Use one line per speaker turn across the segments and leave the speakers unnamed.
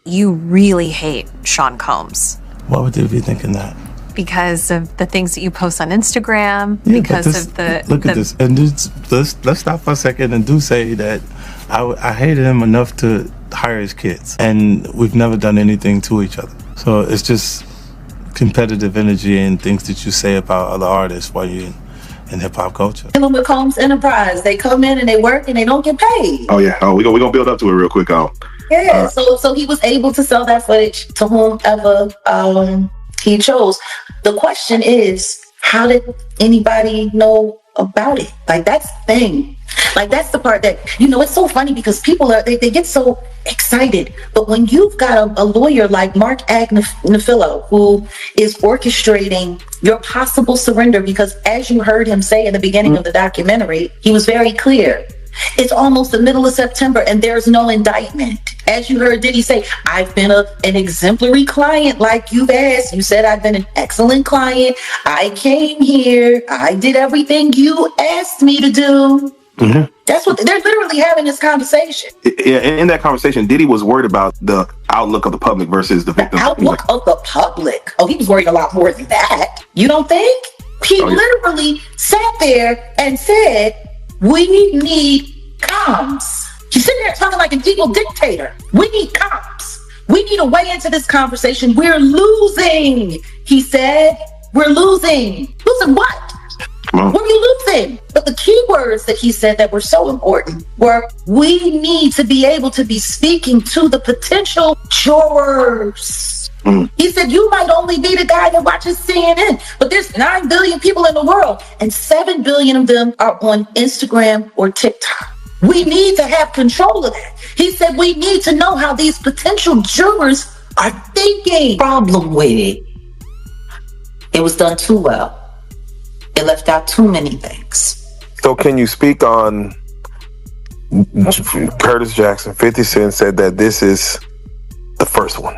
you really hate Sean Combs.
Why would they be thinking that?
Because of the things that you post on Instagram,
Yeah,
because
this,
of the...
Look at this. And let's stop for a second and do say that I hated him enough to hire his kids. And we've never done anything to each other. So it's just competitive energy and things that you say about other artists while you're in hip-hop culture.
Dealing with Combs Enterprise, they come in and they work and they don't get paid.
Oh yeah, we're gonna build up to it real quick.
Yeah, so he was able to sell that footage to whomever he chose. The question is, how did anybody know about it? Like, that's the thing. Like, that's the part that, it's so funny because people they get so excited. But when you've got a lawyer like Mark Agnifilo, who is orchestrating your possible surrender, because as you heard him say in the beginning of the documentary, he was very clear. It's almost the middle of September and there's no indictment. As you heard Diddy say, I've been an exemplary client like you've asked. You said I've been an excellent client. I came here. I did everything you asked me to do. Mm-hmm. That's what they're literally having this conversation.
Yeah, in that conversation, Diddy was worried about the outlook of the public versus the victim.
The outlook of the public? Oh, he was worried a lot more than that. You don't think? He literally sat there and said, we need comms. He's sitting there talking like an evil dictator. We need comms. We need a way into this conversation. We're losing, he said. We're losing. Losing what? What are you losing? But the key words that he said that were so important were, we need to be able to be speaking to the potential jurors. He said, you might only be the guy that watches CNN, but there's 9 billion people in the world and 7 billion of them are on Instagram or TikTok. We need to have control of that. He said, we need to know how these potential jurors are thinking. Problem with it, it was done too well. It left out too many things.
So can you speak on Curtis Jackson? 50 Cent said that this is the first one.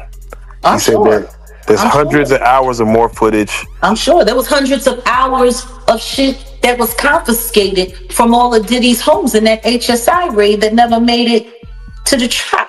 He said there's hundreds of hours of more footage.
I'm sure there was hundreds of hours of shit that was confiscated from all of Diddy's homes in that HSI raid that never made it to the trial.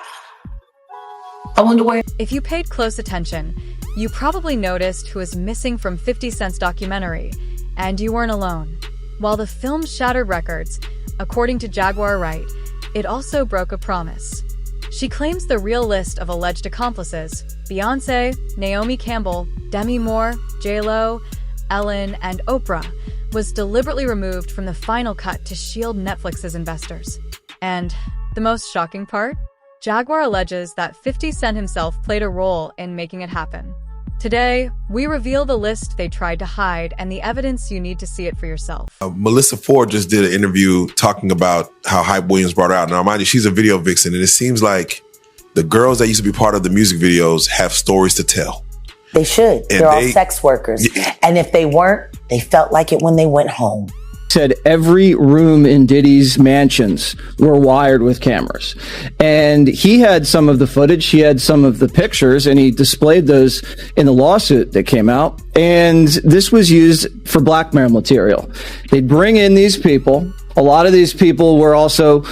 I wonder where.
If you paid close attention, you probably noticed who was missing from 50 Cent's documentary, and you weren't alone. While the film shattered records, according to Jaguar Wright, it also broke a promise. She claims the real list of alleged accomplices, Beyonce, Naomi Campbell, Demi Moore, J-Lo, Ellen, and Oprah, was deliberately removed from the final cut to shield Netflix's investors. And the most shocking part? Jaguar alleges that 50 Cent himself played a role in making it happen. Today, we reveal the list they tried to hide and the evidence you need to see it for yourself.
Melissa Ford just did an interview talking about how Hype Williams brought her out. Now, mind you, she's a video vixen, and it seems like the girls that used to be part of the music videos have stories to tell.
They should. They're all sex workers. Yeah. And if they weren't, they felt like it when they went home.
Said every room in Diddy's mansions were wired with cameras. And he had some of the footage, he had some of the pictures, and he displayed those in the lawsuit that came out. And this was used for blackmail material. They'd bring in these people. A lot of these people were also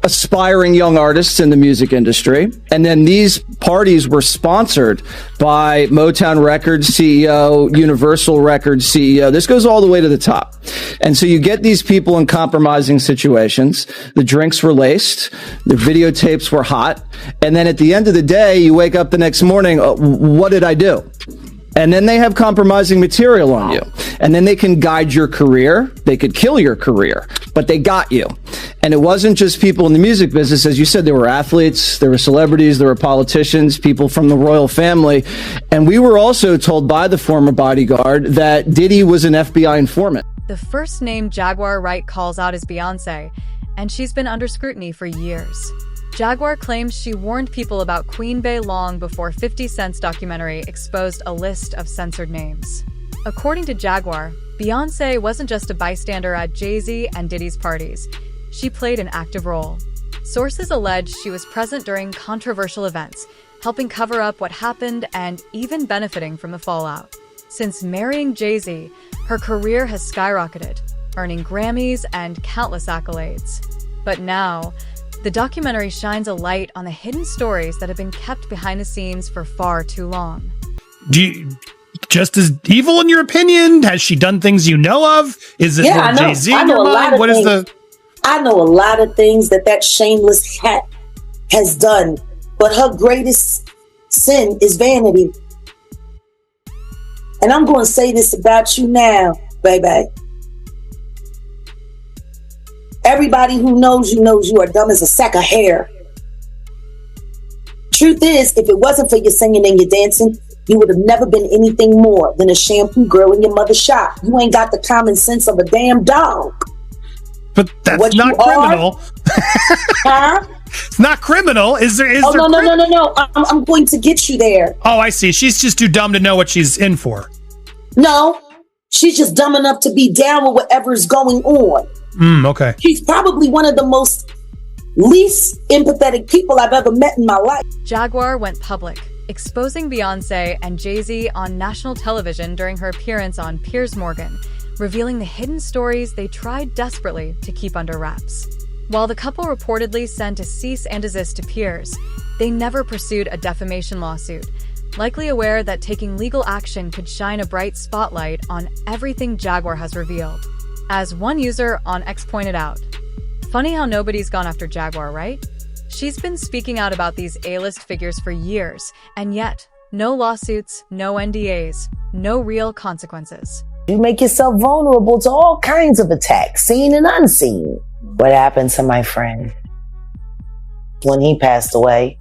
aspiring young artists in the music industry. And then these parties were sponsored by Motown Records CEO, Universal Records CEO. This goes all the way to the top. And so you get these people in compromising situations. The drinks were laced. The videotapes were hot. And then at the end of the day, you wake up the next morning, what did I do? And then they have compromising material on you. And then they can guide your career. They could kill your career, but they got you. And it wasn't just people in the music business. As you said, there were athletes, there were celebrities, there were politicians, people from the royal family. And we were also told by the former bodyguard that Diddy was an FBI informant.
The first name Jaguar Wright calls out is Beyonce, and she's been under scrutiny for years. Jaguar claims she warned people about Queen Bey long before 50 Cent's documentary exposed a list of censored names. According to Jaguar, Beyonce wasn't just a bystander at Jay-Z and Diddy's parties. She played an active role. Sources allege she was present during controversial events, helping cover up what happened and even benefiting from the fallout. Since marrying Jay-Z, her career has skyrocketed, earning Grammys and countless accolades. But now, The documentary shines a light on the hidden stories that have been kept behind the scenes for far too long.
Just as evil in your opinion? Has she done things you know of? Is it more Jay-Z in your mind? What is the...
I know a lot of things that shameless hat has done, but her greatest sin is vanity. And I'm going to say this about you now, baby. Everybody who knows you are dumb as a sack of hair. Truth is, if it wasn't for your singing and your dancing, you would have never been anything more than a shampoo girl in your mother's shop. You ain't got the common sense of a damn dog.
But that's not criminal.
Huh?
It's not criminal. Is there?
No. I'm going to get you there.
Oh, I see. She's just too dumb to know what she's in for.
No, she's just dumb enough to be down with whatever's going on.
Okay.
She's probably one of the most least empathetic people I've ever met in my life.
Jaguar went public, exposing Beyonce and Jay-Z on national television during her appearance on Piers Morgan, revealing the hidden stories they tried desperately to keep under wraps. While the couple reportedly sent a cease and desist to Piers, they never pursued a defamation lawsuit, likely aware that taking legal action could shine a bright spotlight on everything Jaguar has revealed. As one user on X pointed out, funny how nobody's gone after Jaguar, right? She's been speaking out about these A-list figures for years, and yet, no lawsuits, no NDAs, no real consequences.
You make yourself vulnerable to all kinds of attacks, seen and unseen. What happened to my friend? When he passed away,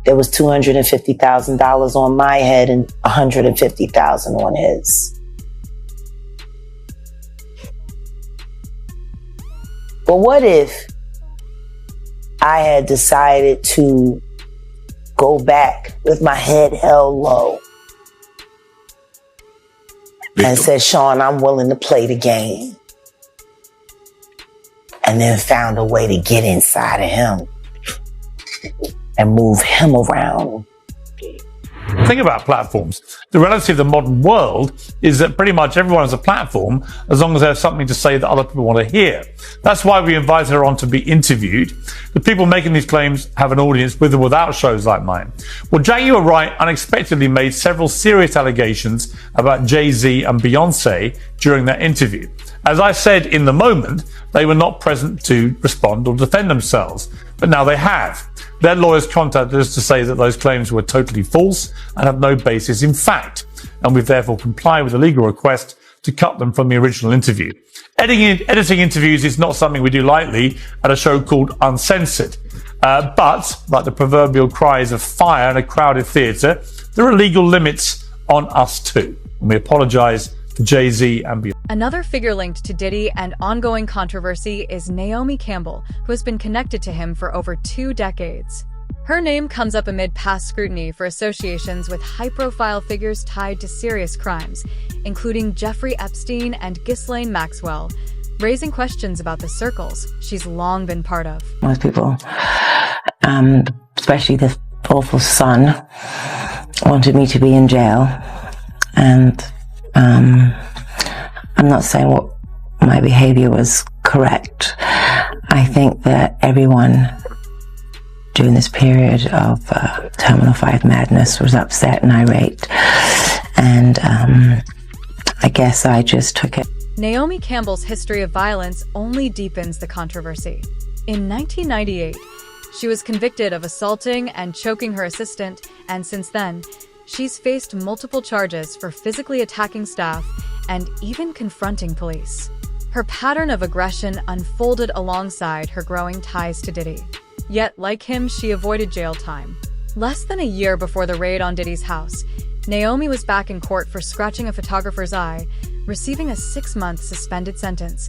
there was $250,000 on my head and $150,000 on his. But what if I had decided to go back with my head held low and said, Sean, I'm willing to play the game, and then found a way to get inside of him and move him around?
Think about platforms. The reality of the modern world is that pretty much everyone has a platform as long as there's something to say that other people want to hear. That's why we invite her on to be interviewed. The people making these claims have an audience with or without shows like mine. Well, Jaguar Wright unexpectedly made several serious allegations about Jay-Z and Beyonce during that interview. As I said in the moment, they were not present to respond or defend themselves, but now they have. Their lawyers contacted us to say that those claims were totally false and have no basis in fact, and we've therefore complied with a legal request to cut them from the original interview. Editing interviews is not something we do lightly at a show called Uncensored, but like the proverbial cries of fire in a crowded theatre, there are legal limits on us too, and we apologise to Jay-Z and Beyonce.
Another figure linked to Diddy and ongoing controversy is Naomi Campbell, who has been connected to him for over 2 decades. Her name comes up amid past scrutiny for associations with high-profile figures tied to serious crimes, including Jeffrey Epstein and Ghislaine Maxwell, raising questions about the circles she's long been part of.
Most people, especially the awful son, wanted me to be in jail, and I'm not saying what my behavior was correct. I think that everyone during this period of terminal 5 madness was upset and irate, and I guess I just took it.
Naomi Campbell's history of violence only deepens the controversy. In 1998, she was convicted of assaulting and choking her assistant, and since then, she's faced multiple charges for physically attacking staff and even confronting police. Her pattern of aggression unfolded alongside her growing ties to Diddy. Yet, like him, she avoided jail time. Less than a year before the raid on Diddy's house, Naomi was back in court for scratching a photographer's eye, receiving a 6-month suspended sentence,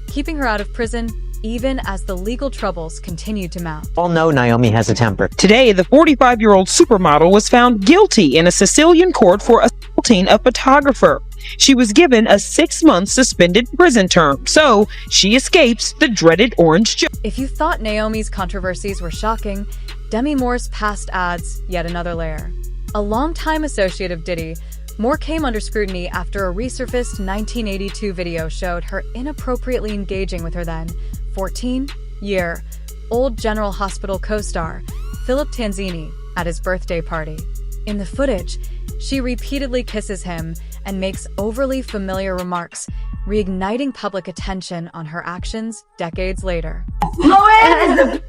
keeping her out of prison even as the legal troubles continued to mount.
All know Naomi has a temper.
Today, the 45-year-old supermodel was found guilty in a Sicilian court for assaulting a photographer. She was given a 6-month suspended prison term, so she escapes the dreaded orange juice.
If you thought Naomi's controversies were shocking, Demi Moore's past adds yet another layer. A longtime associate of Diddy, Moore came under scrutiny after a resurfaced 1982 video showed her inappropriately engaging with her then 14-year old General Hospital co-star, Philip Tanzini, at his birthday party. In the footage, she repeatedly kisses him and makes overly familiar remarks, reigniting public attention on her actions decades later.
Moen is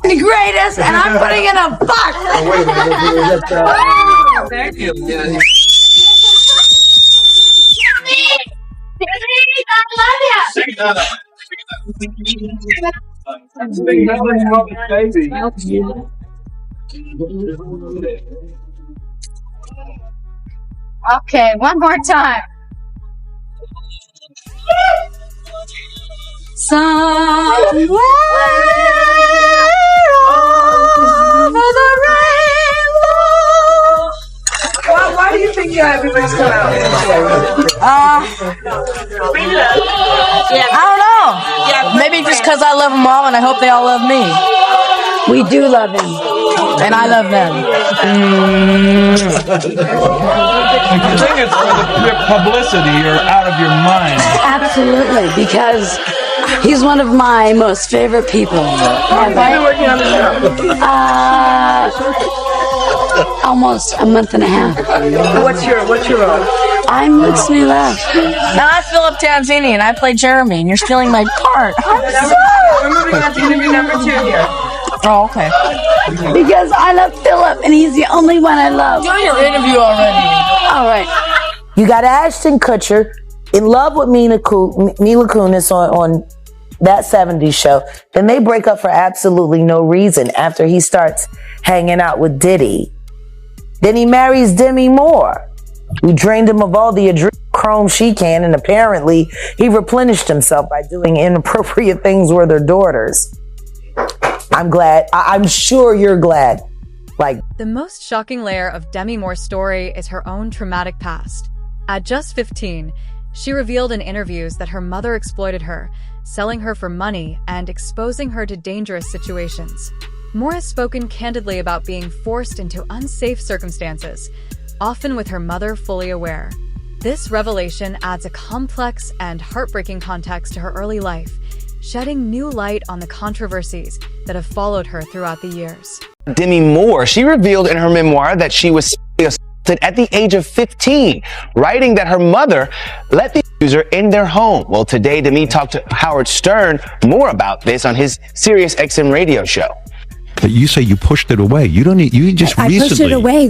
the greatest, and I'm putting in a buck!
Thank you.
Okay, one more time. Somewhere over the rainbow.
Why do you think everybody's come out?
I don't know. Maybe just because I love them all and I hope they all love me. We do love him. And I love them.
I think it's for the publicity. You're out of your mind.
Absolutely, because he's one of my most favorite people.
How long have you been working on the show?
Almost a month and a half.
What's your role?
I'm Luke's new love. Now I'm Philip Tanzini and I play Jeremy, and you're stealing my part. I'm sorry.
We're moving on to interview number 2 here.
Oh, okay. Because I love Philip, and he's the only one I love. Do your interview already. All right.
You got Ashton Kutcher in love with Mila Kunis on that 70s show. Then they break up for absolutely no reason after he starts hanging out with Diddy. Then he marries Demi Moore, who drained him of all the adrenochrome she can, and apparently he replenished himself by doing inappropriate things with their daughters. I'm glad. I'm sure you're glad.
The most shocking layer of Demi Moore's story is her own traumatic past. At just 15, she revealed in interviews that her mother exploited her, selling her for money and exposing her to dangerous situations. Moore has spoken candidly about being forced into unsafe circumstances, often with her mother fully aware. This revelation adds a complex and heartbreaking context to her early life, shedding new light on the controversies that have followed her throughout the years.
Demi Moore, she revealed in her memoir that she was assaulted at the age of 15, writing that her mother let the abuser in their home. Well, today, Demi talked to Howard Stern more about this on his Sirius XM radio show.
But you say you pushed it away. You don't need. You just
I
recently.
pushed it away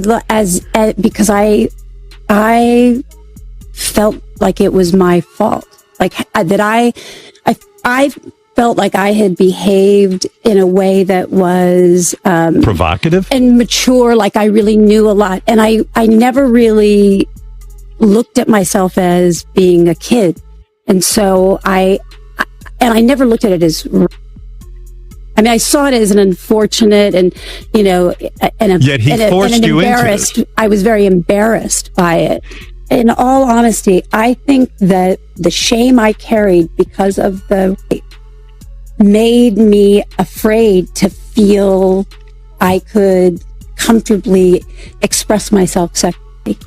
because I felt like it was my fault. Like that I felt like I had behaved in a way that was
provocative
and mature. Like I really knew a lot, and I never really looked at myself as being a kid, and so I never looked at it as. I mean, I saw it as an unfortunate and,
Yet he forced you into it.
I was very embarrassed by it. In all honesty, I think that the shame I carried because of the rape made me afraid to feel I could comfortably express myself sexually.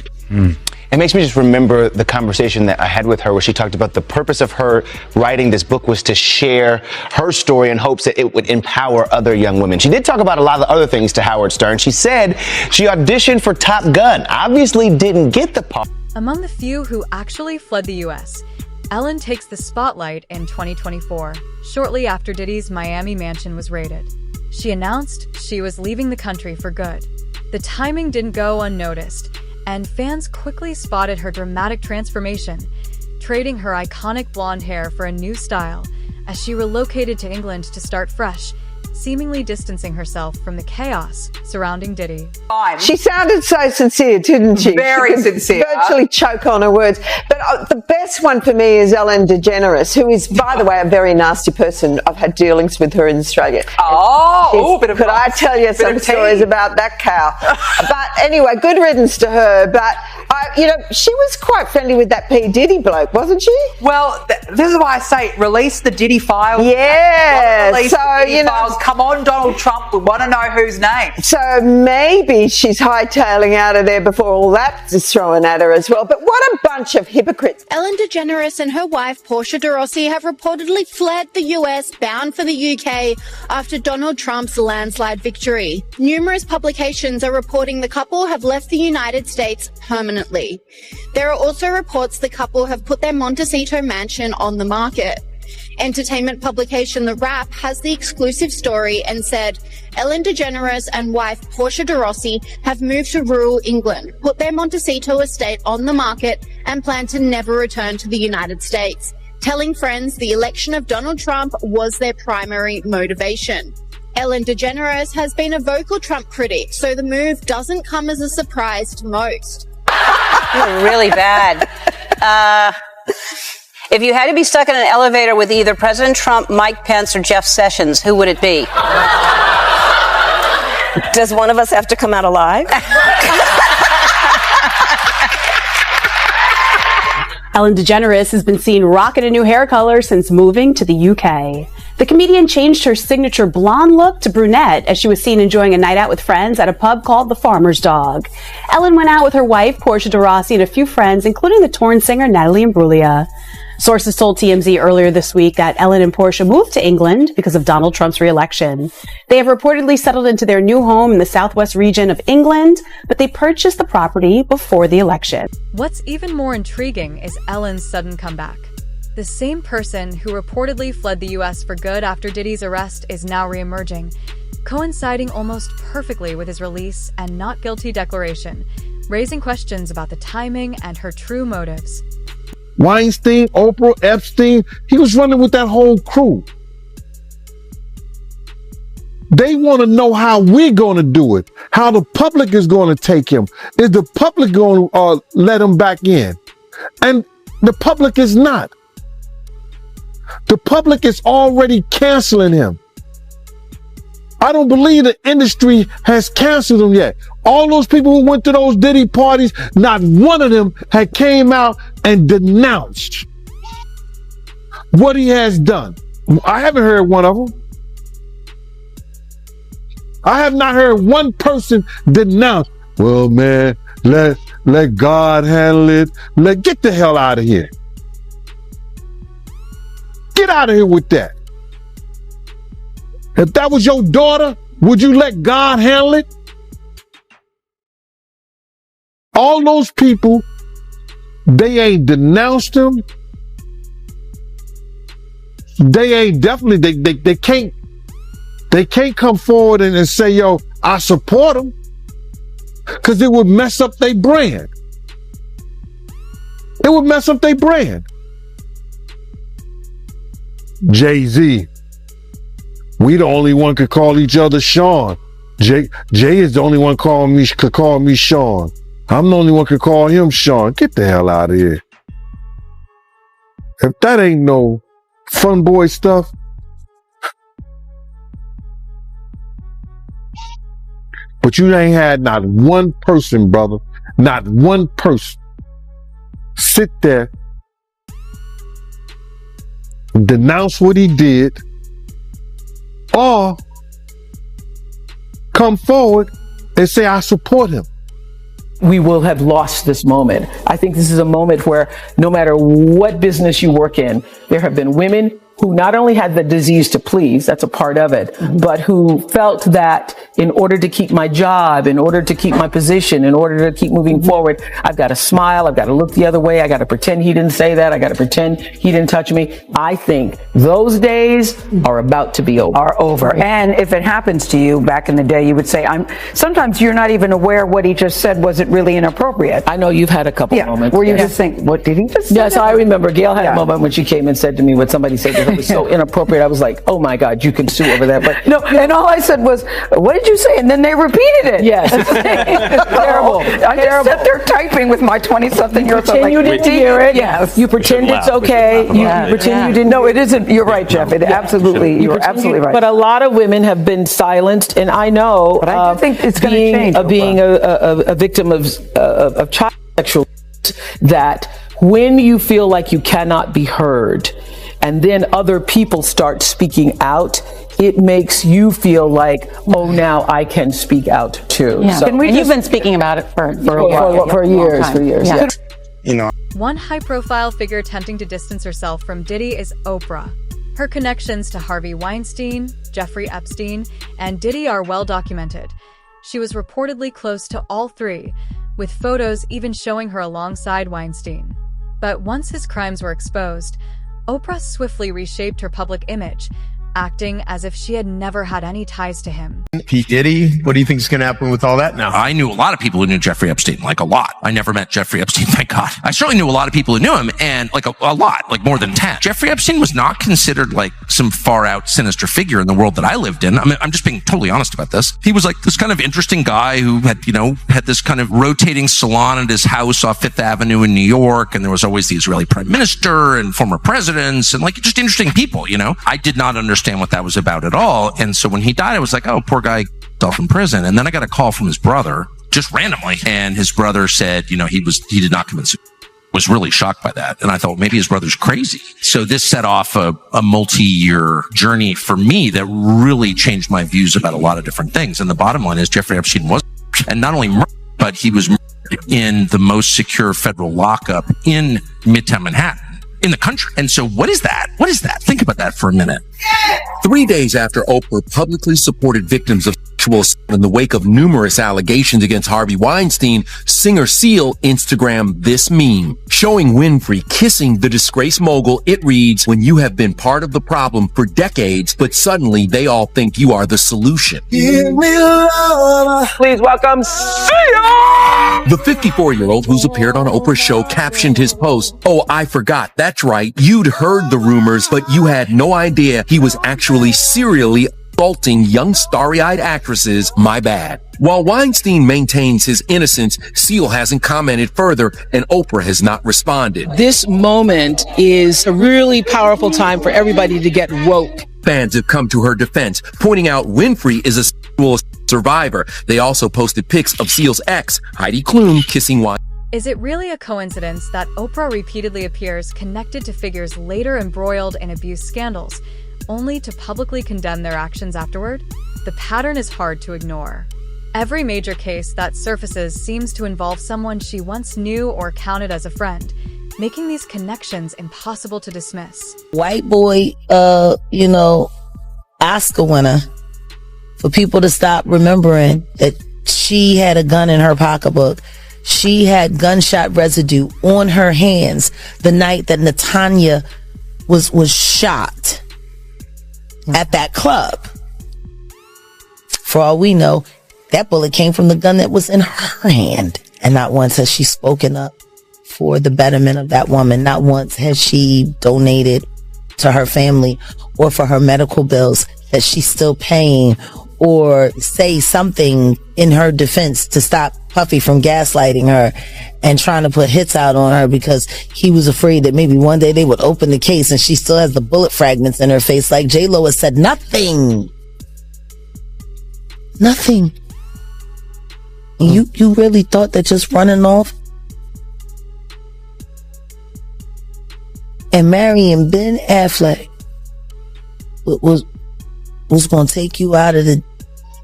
It makes me just remember the conversation that I had with her where she talked about the purpose of her writing this book was to share her story in hopes that it would empower other young women. She did talk about a lot of the other things to Howard Stern. She said she auditioned for Top Gun, obviously didn't get the part.
Among the few who actually fled the U.S., Ellen takes the spotlight in 2024, shortly after Diddy's Miami mansion was raided. She announced she was leaving the country for good. The timing didn't go unnoticed, and fans quickly spotted her dramatic transformation, trading her iconic blonde hair for a new style as she relocated to England to start fresh, seemingly distancing herself from the chaos surrounding Diddy.
She sounded so sincere, didn't she?
Very
she could
sincere.
Virtually choke on her words. But the best one for me is Ellen DeGeneres, who is, by the way, a very nasty person. I've had dealings with her in Australia.
Oh!
Could I tell you some stories about that cow? But anyway, good riddance to her. But she was quite friendly with that P. Diddy bloke, wasn't she?
Well, this is why I say release the Diddy files.
Yeah.
Release the Diddy files. Come on, Donald Trump. We want to know whose name.
So maybe she's hightailing out of there before all that is thrown at her as well. But what a bunch of hypocrites.
Ellen DeGeneres and her wife, Portia de Rossi, have reportedly fled the US, bound for the UK, after Donald Trump's landslide victory. Numerous publications are reporting the couple have left the United States permanently. There are also reports the couple have put their Montecito mansion on the market. Entertainment publication The Wrap has the exclusive story and said Ellen DeGeneres and wife Portia de Rossi have moved to rural England, put their Montecito estate on the market, and plan to never return to the United States, telling friends the election of Donald Trump was their primary motivation. Ellen DeGeneres has been a vocal Trump critic, so the move doesn't come as a surprise to most.
You're really bad. If you had to be stuck in an elevator with either President Trump, Mike Pence, or Jeff Sessions, who would it be?
Does one of us have to come out alive?
Ellen DeGeneres has been seen rocking a new hair color since moving to the UK. The comedian changed her signature blonde look to brunette as she was seen enjoying a night out with friends at a pub called The Farmer's Dog. Ellen went out with her wife, Portia de Rossi, and a few friends, including the Torn singer Natalie Imbruglia. Sources told TMZ earlier this week that Ellen and Portia moved to England because of Donald Trump's re-election. They have reportedly settled into their new home in the southwest region of England, but they purchased the property before the election.
What's even more intriguing is Ellen's sudden comeback. The same person who reportedly fled the US for good after Diddy's arrest is now reemerging, coinciding almost perfectly with his release and not guilty declaration, raising questions about the timing and her true motives.
Weinstein, Oprah, Epstein, he was running with that whole crew. They want to know how we're going to do it, how the public is going to take him. Is the public going to let him back in? And the public is not. The public is already canceling him. I don't believe the industry has canceled him yet. All those people who went to those Diddy parties, not one of them had came out and denounced what he has done. I haven't heard one of them. I have not heard one person denounce. Well, man, let God handle it. Get the hell out of here. Get out of here with that. If that was your daughter, would you let God handle it? All those people, they ain't denounced him. They ain't definitely, they can't come forward and say, yo, I support him. Because it would mess up their brand. It would mess up their brand. Jay-Z. We the only one could call each other Sean. Jay is the only one could call me Sean. I'm the only one could call him Sean. Get the hell out of here. If that ain't no fun boy stuff. But you ain't had not one person, brother, not one person sit there, denounce what he did, or come forward and say, I support him.
We will have lost this moment. I think this is a moment where no matter what business you work in, there have been women who not only had the disease to please, that's a part of it, but who felt that in order to keep my job, in order to keep my position, in order to keep moving forward, I've got to smile, I've got to look the other way, I got to pretend he didn't say that, I got to pretend he didn't touch me. I think those days are about to be over.
Are over. And if it happens to you back in the day, you would say, sometimes you're not even aware what he just said wasn't really inappropriate.
I know you've had a couple moments.
Where you just think, what did he just say?
Yes, I remember Gail had a moment when she came and said to me what somebody said to her it was so inappropriate. I was like, oh my God, you can sue over that. But no, and all I said was, what did you say? And then they repeated it. Yes. It's terrible. I just sat there typing with my 20-something-year-old. Pretend you didn't hear it. Yes. You pretend it's okay. You pretend you didn't. No, it isn't. You're right, Jeff. You're absolutely right. But a lot of women have been silenced, and I know. But I think it's going to change. Being a victim of child sexual abuse, that when you feel like you cannot be heard, and then other people start speaking out, it makes you feel like, oh, now I can speak out too.
Yeah. So, and you've been speaking about it for
years. Yeah.
You know, one high-profile figure attempting to distance herself from Diddy is Oprah. Her connections to Harvey Weinstein, Jeffrey Epstein, and Diddy are well documented. She was reportedly close to all three, with photos even showing her alongside Weinstein. But once his crimes were exposed, Oprah swiftly reshaped her public image, acting as if she had never had any ties to him.
P. Diddy, what do you think is going to happen with all that now?
I knew a lot of people who knew Jeffrey Epstein, like a lot. I never met Jeffrey Epstein, thank God. I certainly knew a lot of people who knew him, and like a lot, like more than 10. Jeffrey Epstein was not considered like some far out sinister figure in the world that I lived in. I mean, I'm just being totally honest about this. He was like this kind of interesting guy who had, had this kind of rotating salon at his house off Fifth Avenue in New York, and there was always the Israeli prime minister and former presidents and like just interesting people, I did not understand what that was about at all. And so when he died, I was like, oh, poor guy, off in prison. And then I got a call from his brother, just randomly. And his brother said, he did not commit suicide. Was really shocked by that. And I thought maybe his brother's crazy. So this set off a multi-year journey for me that really changed my views about a lot of different things. And the bottom line is Jeffrey Epstein was, and not only murdered, but he was murdered in the most secure federal lockup in Midtown Manhattan. In the country. And so what is that? What is that? Think about that for a minute.
3 days after Oprah publicly supported victims of sexual assault in the wake of numerous allegations against Harvey Weinstein, singer Seal Instagrammed this meme showing Winfrey kissing the disgraced mogul. It reads, when you have been part of the problem for decades, but suddenly they all think you are the solution.
Give me love. Please welcome Seal!
The 54-year-old who's appeared on Oprah's show captioned his post, "Oh, I forgot. That's right. You'd heard the rumors, but you had no idea he was actually serially assaulting young starry-eyed actresses. My bad." While Weinstein maintains his innocence, Seal hasn't commented further, and Oprah has not responded.
This moment is a really powerful time for everybody to get woke.
Fans have come to her defense, pointing out Winfrey is a sexual survivor. They also posted pics of Seal's ex, Heidi Klum, kissing Weinstein.
Is it really a coincidence that Oprah repeatedly appears connected to figures later embroiled in abuse scandals, only to publicly condemn their actions afterward? The pattern is hard to ignore. Every major case that surfaces seems to involve someone she once knew or counted as a friend, making these connections impossible to dismiss.
White boy, Oscar winner, for people to stop remembering that she had a gun in her pocketbook. She had gunshot residue on her hands the night that Natanya was shot at that club. For all we know, that bullet came from the gun that was in her hand. And not once has she spoken up for the betterment of that woman. Not once has she donated to her family or for her medical bills that she's still paying, or say something in her defense to stop Puffy from gaslighting her and trying to put hits out on her because he was afraid that maybe one day they would open the case and she still has the bullet fragments in her face. Like J-Lo has said nothing. Nothing. You really thought that just running off and marrying Ben Affleck was going to take you out of the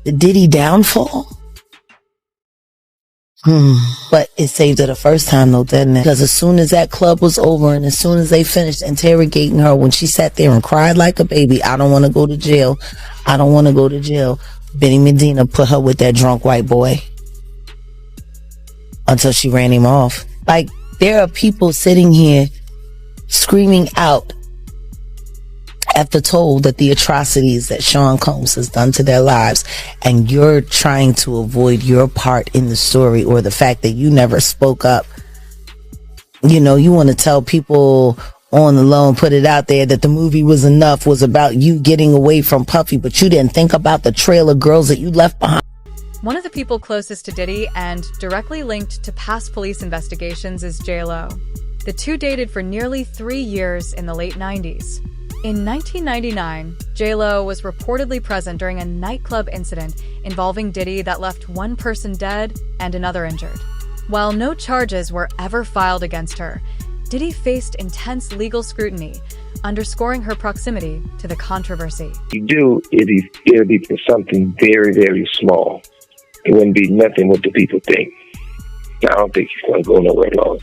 Diddy downfall? But it saved her the first time though, didn't it? Because as soon as that club was over and as soon as they finished interrogating her, when she sat there and cried like a baby, I don't want to go to jail. I don't want to go to jail. Benny Medina put her with that drunk white boy until she ran him off. Like, there are people sitting here screaming out at the toll that the atrocities that Sean Combs has done to their lives, and you're trying to avoid your part in the story or the fact that you never spoke up. You want to tell people on the low and put it out there that the movie was about you getting away from Puffy, but you didn't think about the trail of girls that you left behind.
One of the people closest to Diddy and directly linked to past police investigations is J-Lo. The two dated for nearly 3 years in the late 90s. In 1999, J-Lo was reportedly present during a nightclub incident involving Diddy that left one person dead and another injured. While no charges were ever filed against her, Diddy faced intense legal scrutiny, underscoring her proximity to the controversy.
You do, it'll be for something very, very small. It wouldn't be nothing what the people think. I don't think he's going to go nowhere long.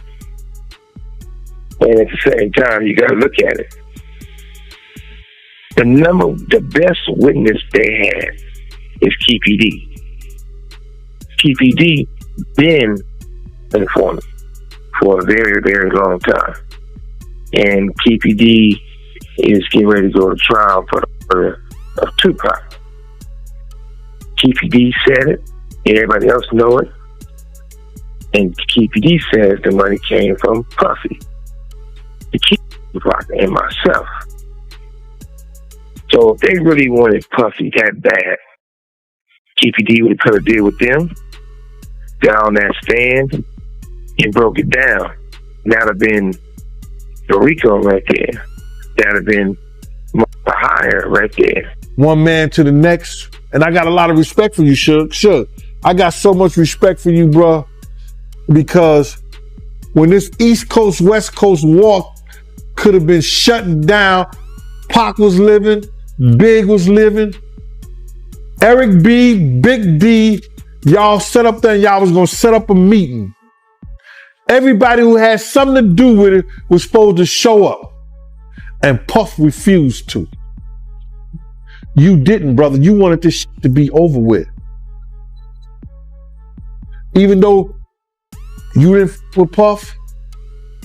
And at the same time, you got to look at it. The best witness they had is KPD. KPD been an informant for a very, very long time. And KPD is getting ready to go to trial for the murder of Tupac. KPD said it, everybody else know it. And KPD says the money came from Puffy, the Tupac, and myself. So if they really wanted Puffy that bad, KPD would have put a deal with them, got on that stand, and broke it down. That'd have been the RICO right there. That'd have been the higher right there.
One man to the next, and I got a lot of respect for you, Suge. I got so much respect for you, bro, because when this East Coast, West Coast walk could have been shut down, Pac was living, Big was living, Eric B, Big D, y'all set up there and y'all was gonna set up a meeting. Everybody who had something to do with it was supposed to show up. And Puff refused to. You didn't, brother. You wanted this shit to be over with. Even though you didn't with Puff,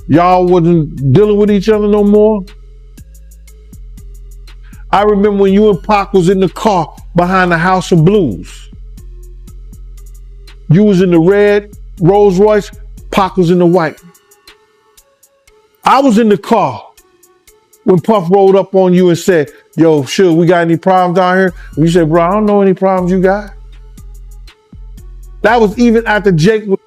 y'all wasn't dealing with each other no more. I remember when you and Pac was in the car behind the House of Blues. You was in the red Rolls Royce, Pac was in the white. I was in the car when Puff rolled up on you and said, yo, Suge, we got any problems down here? And you said, bro, I don't know any problems you got. That was even after Jake was...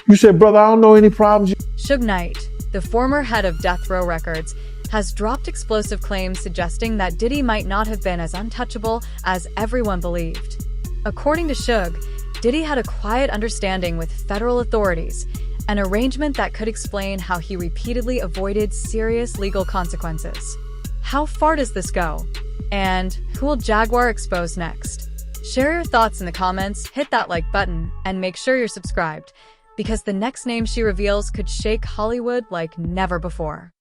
You said, brother, I don't know any problems.
Suge Knight, the former head of Death Row Records, has dropped explosive claims suggesting that Diddy might not have been as untouchable as everyone believed. According to Suge, Diddy had a quiet understanding with federal authorities, an arrangement that could explain how he repeatedly avoided serious legal consequences. How far does this go? And who will Jaguar expose next? Share your thoughts in the comments, hit that like button, and make sure you're subscribed, because the next name she reveals could shake Hollywood like never before.